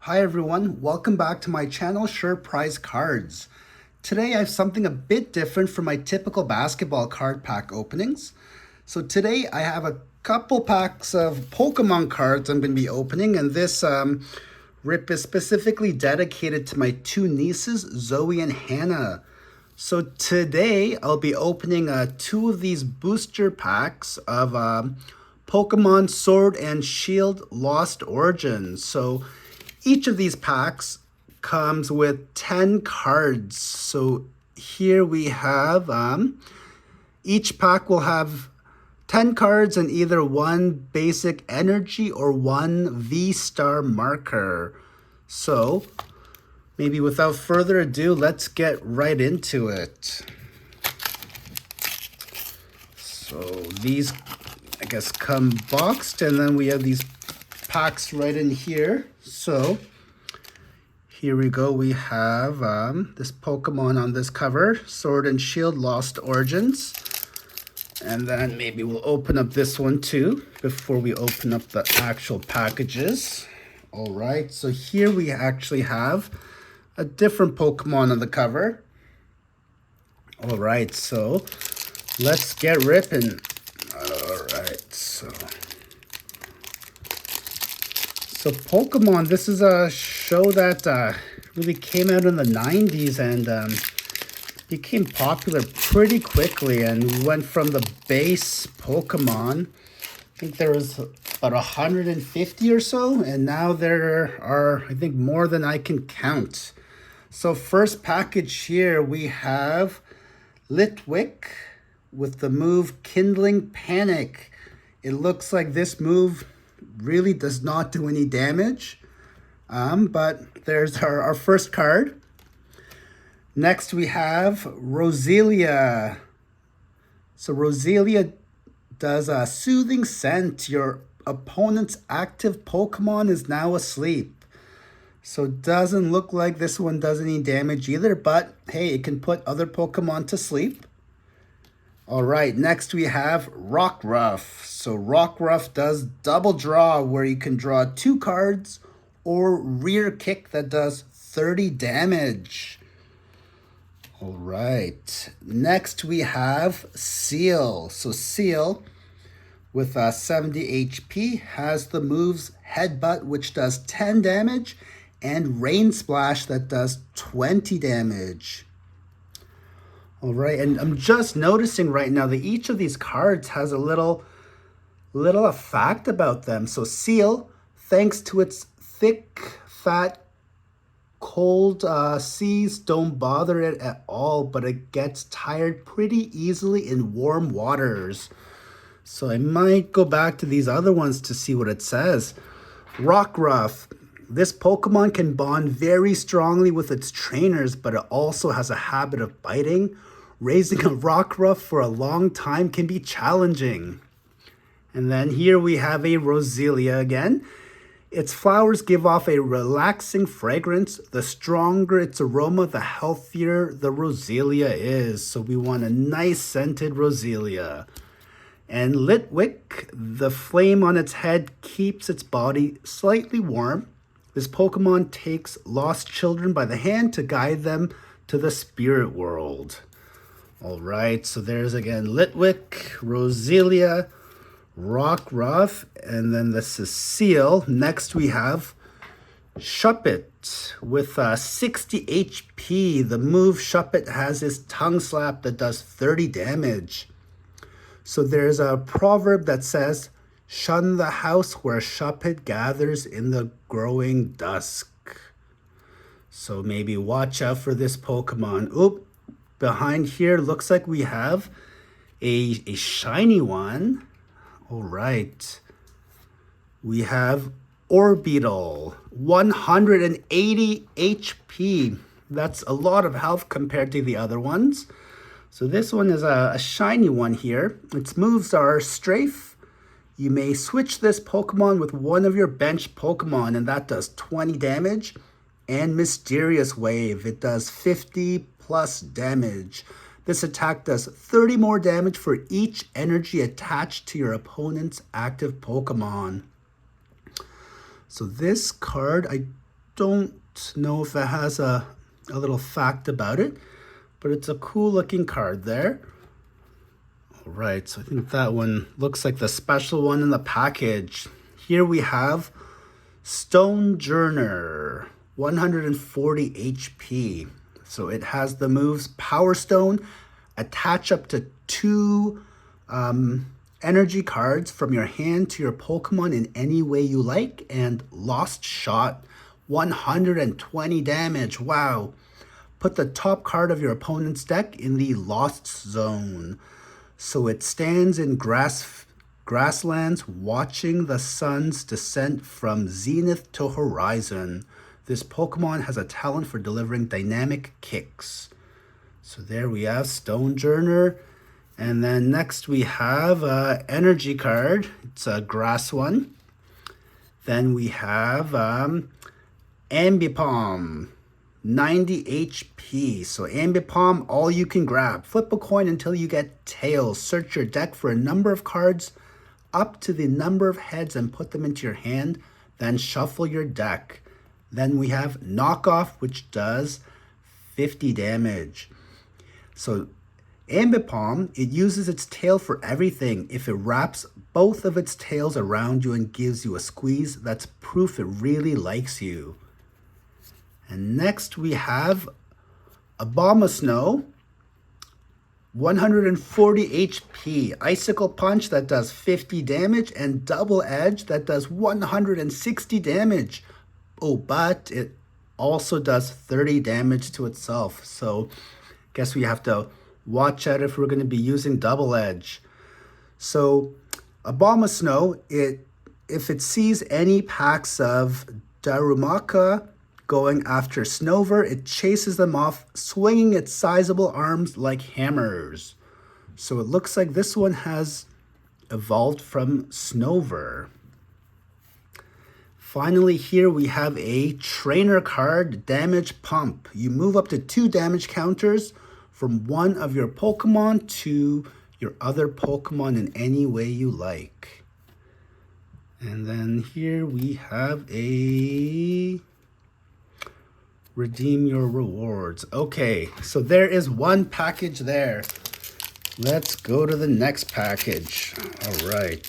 Hi everyone, welcome back to my channel, Sure Prize Cards. Today I have something a bit different from my typical basketball card pack openings. So today I have a couple packs of Pokemon cards I'm going to be opening, and this rip is specifically dedicated to my two nieces, Zoe and Hannah. So today I'll be opening two of these booster packs of Pokemon Sword and Shield Lost Origins. So each of these packs comes with 10 cards. So here we have, each pack will have 10 cards and either one basic energy or one V-Star marker. So maybe without further ado, let's get right into it. So these, I guess, come boxed, and then we have these packs right in here. So here we go. We have this Pokemon on this cover, Sword and Shield Lost Origins. And then maybe we'll open up this one too before we open up the actual packages. All right, so here we actually have a different Pokemon on the cover. All right, so let's get ripping. All right, so Pokemon, this is a show that really came out in the 90s and became popular pretty quickly, and went from the base Pokemon, I think there was about 150 or so, and now there are, I think, more than I can count. So first package here, we have Litwick with the move Kindling Panic. It looks like this move really does not do any damage, but there's our first card. Next we have Roselia. So Roselia does a soothing scent. Your opponent's active Pokemon is now asleep. So it doesn't look like this one does any damage either, but hey, it can put other Pokemon to sleep. All right, next we have Rockruff. So Rockruff does double draw, where you can draw 2 cards, or rear kick that does 30 damage. All right, next we have Seal. So Seal, with 70 HP, has the moves Headbutt, which does 10 damage, and Rain Splash that does 20 damage. All right, and I'm just noticing right now that each of these cards has a little fact about them. So Seal, thanks to its thick, fat, cold seas don't bother it at all, but it gets tired pretty easily in warm waters. So I might go back to these other ones to see what it says. Rockruff. This Pokemon can bond very strongly with its trainers, but it also has a habit of biting. Raising a Rockruff for a long time can be challenging. And then here we have a Roselia again. Its flowers give off a relaxing fragrance. The stronger its aroma, the healthier the Roselia is. So we want a nice scented Roselia. And Litwick, the flame on its head keeps its body slightly warm. This Pokemon takes lost children by the hand to guide them to the spirit world. All right, so there's again Litwick, Roselia, Rockruff, and then this is Seal. Next we have Shuppet with 60 HP. The move Shuppet has his tongue slap that does 30 damage. So there's a proverb that says, "Shun the house where Shuppet gathers in the growing dusk." So maybe watch out for this Pokemon. Oop, behind here looks like we have a shiny one. All right. We have Orbeetle, 180 HP. That's a lot of health compared to the other ones. So this one is a shiny one here. Its moves are Strafe. You may switch this Pokemon with one of your bench Pokemon, and that does 20 damage. And Mysterious Wave, it does 50 plus damage. This attack does 30 more damage for each energy attached to your opponent's active Pokemon. So this card, I don't know if it has a little fact about it, but it's a cool looking card there. All right, so I think that one looks like the special one in the package. Here we have Stonejourner, 140 HP. So it has the moves Power Stone, attach up to 2 energy cards from your hand to your Pokemon in any way you like, and Lost Shot, 120 damage. Wow. Put the top card of your opponent's deck in the Lost Zone. So it stands in grasslands watching the sun's descent from zenith to horizon. This Pokemon has a talent for delivering dynamic kicks. So there we have Stonejourner. And then next we have an energy card. It's a grass one. Then we have Ambipom, 90 HP. So Ambipom, all you can grab. Flip a coin until you get tails. Search your deck for a number of cards up to the number of heads and put them into your hand. Then shuffle your deck. Then we have Knockoff, which does 50 damage. So Ambipom, it uses its tail for everything. If it wraps both of its tails around you and gives you a squeeze, that's proof it really likes you. And next we have Abomasnow, 140 HP. Icicle Punch that does 50 damage, and Double Edge that does 160 damage. Oh, but it also does 30 damage to itself. So guess we have to watch out if we're going to be using Double Edge. So Abomasnow, if it sees any packs of Darumaka going after Snover, it chases them off, swinging its sizable arms like hammers. So it looks like this one has evolved from Snover. Finally, here we have a trainer card, Damage Pump. You move up to 2 damage counters from one of your Pokemon to your other Pokemon in any way you like. And then here we have a redeem your rewards. Okay, so there is one package there. Let's go to the next package. All right.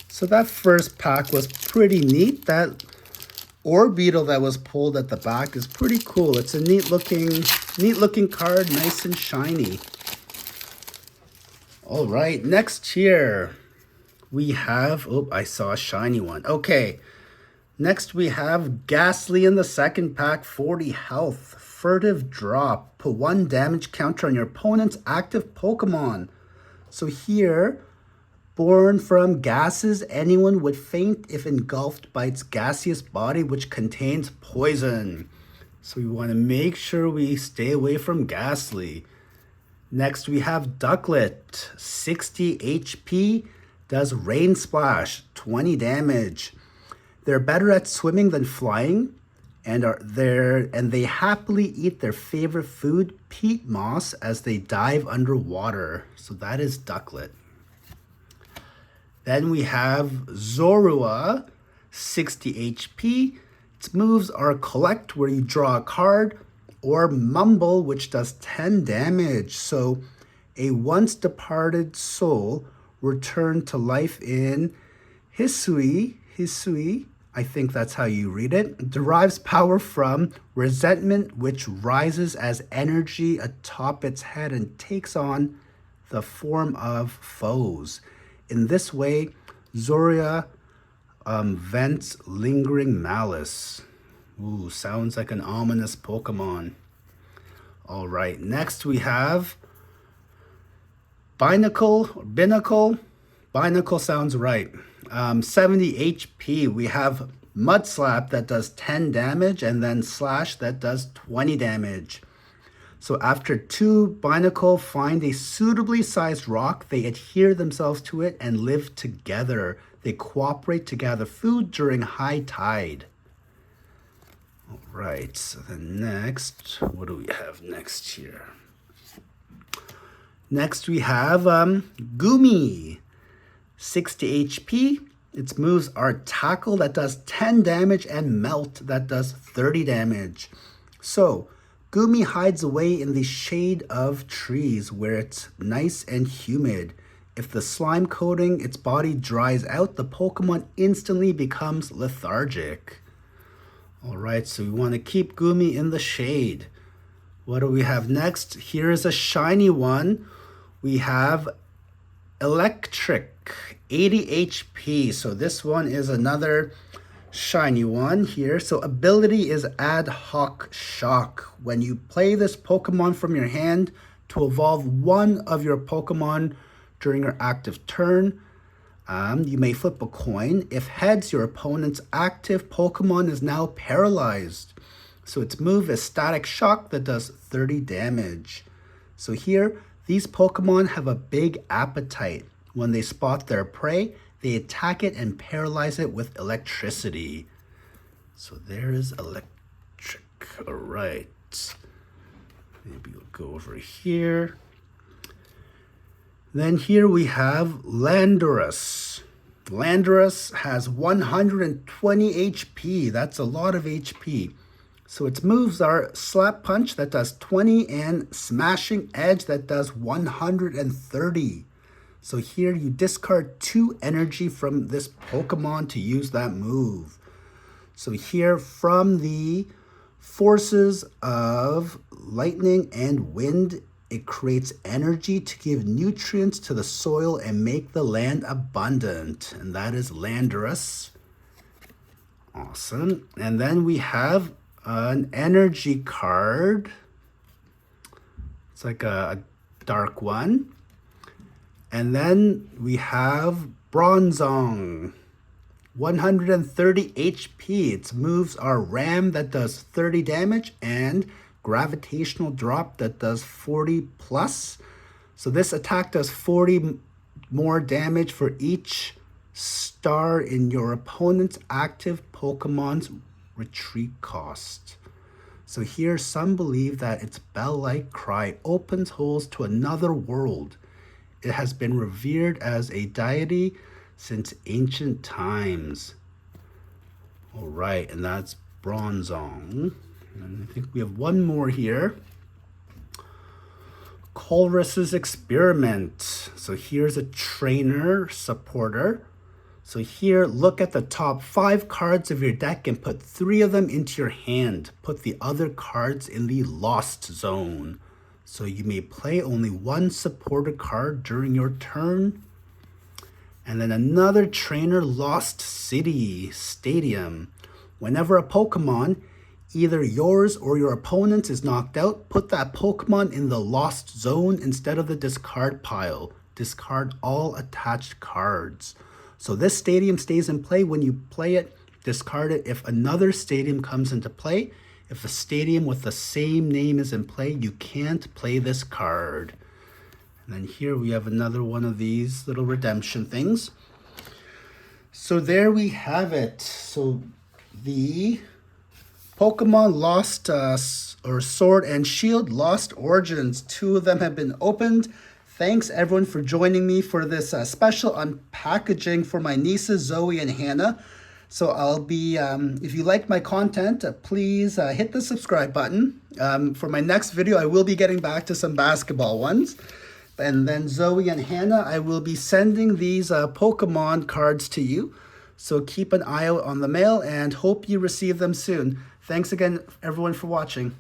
So that first pack was pretty neat. That Orbeetle that was pulled at the back is pretty cool. It's a neat looking card, nice and shiny. All right, next here we have, oh, I saw a shiny one. Okay, next we have Ghastly in the second pack, 40 health, furtive drop. Put 1 damage counter on your opponent's active Pokemon. So here, born from gases, anyone would faint if engulfed by its gaseous body, which contains poison. So we want to make sure we stay away from Ghastly. Next we have Ducklet, 60 HP, does Rain Splash, 20 damage. They're better at swimming than flying, and they happily eat their favorite food, peat moss, as they dive underwater. So that is Ducklet. Then we have Zorua, 60 HP. Its moves are Collect, where you draw a card, or Mumble, which does 10 damage. So a once departed soul returned to life in Hisui, I think that's how you read it, derives power from resentment, which rises as energy atop its head and takes on the form of foes. In this way, Zorua vents lingering malice. Ooh, sounds like an ominous Pokemon. All right, next we have Binacle. Binacle sounds right. 70 HP. We have Mud Slap that does 10 damage, and then Slash that does 20 damage. So after 2 Binacle find a suitably sized rock, they adhere themselves to it and live together. They cooperate to gather food during high tide. All right, so then next, what do we have next here? Next we have Gumi, 60 HP, Its moves are Tackle, that does 10 damage, and Melt, that does 30 damage. So, Gumi hides away in the shade of trees where it's nice and humid. If the slime coating its body dries out, the Pokemon instantly becomes lethargic. Alright, so we want to keep Gumi in the shade. What do we have next? Here is a shiny one. We have Electric, 80 HP. So this one is another shiny one here. So ability is Ad Hoc Shock. When you play this Pokemon from your hand to evolve one of your Pokemon during your active turn, you may flip a coin. If heads, your opponent's active Pokemon is now paralyzed. So its move is Static Shock that does 30 damage. So here, these Pokemon have a big appetite. When they spot their prey, they attack it and paralyze it with electricity. So there is Electric. All right. Maybe we'll go over here. Then here we have Landorus. Landorus has 120 HP. That's a lot of HP. So its moves are Slap Punch that does 20 and Smashing Edge that does 130. So here you discard 2 energy from this Pokemon to use that move. So here from the forces of lightning and wind, it creates energy to give nutrients to the soil and make the land abundant. And that is Landorus. Awesome. And then we have an energy card. It's like a dark one. And then we have Bronzong. 130 HP. Its moves are Ram that does 30 damage and Gravitational Drop that does 40 plus. So this attack does 40 more damage for each star in your opponent's active Pokemon's retreat cost. So here some believe that its bell-like cry opens holes to another world. It has been revered as a deity since ancient times. All right, and that's Bronzong. And I think we have one more here. Colress's Experiment. So here's a trainer supporter. So here, look at the top 5 cards of your deck and put 3 of them into your hand. Put the other cards in the Lost Zone. So you may play only 1 supporter card during your turn. And then another trainer, Lost City Stadium. Whenever a Pokemon, either yours or your opponent's, is knocked out, put that Pokemon in the Lost Zone instead of the discard pile. Discard all attached cards. So this stadium stays in play when you play it. Discard it if another stadium comes into play. If a stadium with the same name is in play, you can't play this card. And then here we have another one of these little redemption things. So there we have it. So the Pokemon Lost or Sword and Shield Lost Origins. 2 of them have been opened. Thanks everyone for joining me for this special unpackaging for my nieces Zoe and Hannah. So I'll be, if you like my content, please hit the subscribe button. For my next video, I will be getting back to some basketball ones. And then Zoe and Hannah, I will be sending these Pokemon cards to you. So keep an eye out on the mail and hope you receive them soon. Thanks again, everyone, for watching.